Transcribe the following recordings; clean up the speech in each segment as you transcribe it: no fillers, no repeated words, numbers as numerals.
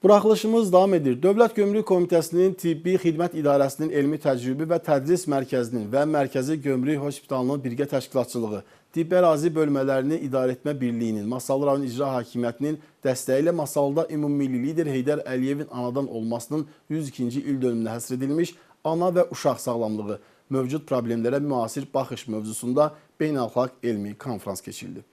Buraxılışımız davam edir. Dövlət Gömrük Komitəsinin Tibbi Xidmət İdarəsinin Elmi Təcrübə və Tədris Mərkəzinin və Mərkəzi Gömrük Hospitalının birgə təşkilatçılığı, Tibbi Ərazi Bölmələrini İdarəetmə Birliyinin, Masallı rayon İcra Hakimiyyətinin dəstəyi ilə Masallıda ümummilli lider Heydər Əliyevin anadan olmasının 102-ci il dönümünə həsr edilmiş ana və uşaq sağlamlığı, mövcud problemlərə müasir baxış mövzusunda beynəlxalq elmi konfrans keçirildi.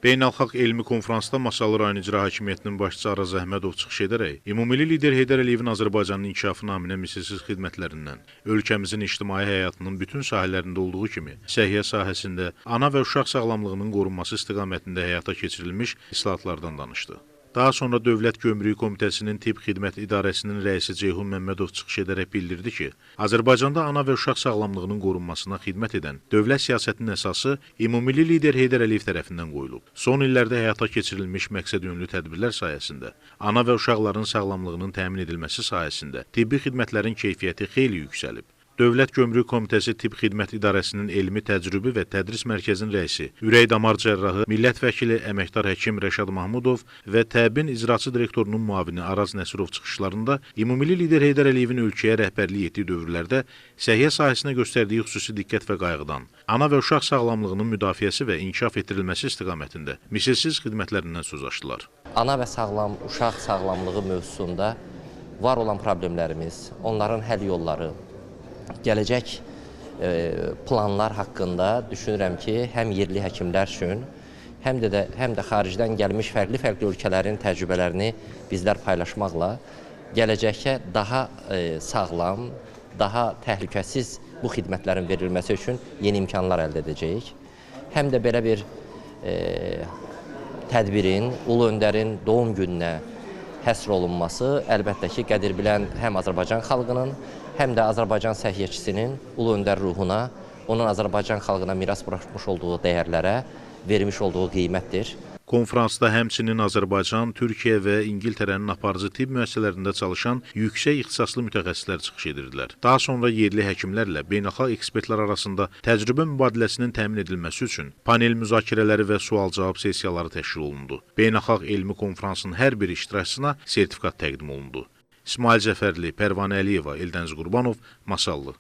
Beynəlxalq elmi konfransda Masallı rayon İcra Hakimiyyətinin başçısı Araz Əhmədov çıxış edərək, ümummilli lider Heydər Əliyevin Azərbaycanın inkişafı naminə misilsiz xidmətlərindən, ölkəmizin ictimai həyatının bütün sahələrində olduğu kimi, səhiyyə sahəsində ana və uşaq sağlamlığının qorunması istiqamətində həyata keçirilmiş islahatlardan danışdı. Daha sonra Dövlət Gömrük Komitəsinin Tibb Xidmət İdarəsinin rəisi Ceyhun Məmmədov çıxış edərək bildirdi ki, Azərbaycanda ana və uşaq sağlamlığının qorunmasına xidmət edən dövlət siyasətinin əsası ümummilli lider Heydər Əliyev tərəfindən qoyulub. Son illərdə həyata keçirilmiş məqsədyönlü tədbirlər sayəsində ana və uşaqların sağlamlığının təmin edilməsi sayəsində tibbi xidmətlərin keyfiyyəti xeyli yüksəlib. Dövlət Gömrük Komitəsi Tibb Xidmət İdarəsinin Elmi Təcrübə və Tədris Mərkəzinin rəisi, ürək-damar cərrahı, millət vəkili əməkdar həkim Rəşad Mahmudov və təbin icraçı direktorunun müavini Araz Nəsirov çıxışlarında ümummilli lider Heydər Əliyevin ölkəyə rəhbərlik etdiyi dövrlərdə səhiyyə sahəsinə göstərdiyi xüsusi diqqət və qayğıdan, ana və uşaq sağlamlığının müdafiəsi və inkişaf etdirilməsi istiqamətində misilsiz xidmətlərindən söz açdılar. Ana və uşaq sağlamlığı mövzusunda var olan problemlərimiz, onların həll yolları, gələcək planlar haqqında düşünürəm ki, həm yerli həkimlər üçün, həm də xaricdən gəlmiş fərqli ölkələrin təcrübələrini bizlər paylaşmaqla gələcəkə daha sağlam, daha təhlükəsiz bu xidmətlərin verilməsi üçün yeni imkanlar əldə edəcəyik. Həm də belə bir tədbirin, Ulu Öndərin doğum gününə həsr olunması əlbəttə ki, qədir bilən həm Azərbaycan xalqının, həm də Azərbaycan səhiyyəçisinin Ulu Öndər ruhuna, onun Azərbaycan xalqına miras buraxmış olduğu dəyərlərə vermiş olduğu qiymətdir. Konfransda həmçinin Azərbaycan, Türkiyə və İngiltərənin aparıcı tibb müəssisələrində çalışan yüksək ixtisaslı mütəxəssislər çıxış edirdilər. Daha sonra yerli həkimlərlə beynəlxalq ekspertlər arasında təcrübə mübadiləsinin təmin edilməsi üçün panel müzakirələri və sual-cavab sessiyaları təşkil olundu. Beynəlxalq elmi konfransın hər bir iştirakçısına sertifikat təqdim olundu. İsmail Cəfərli, Pərvanə Əliyeva, Eldəniz Qurbanov, Masallı.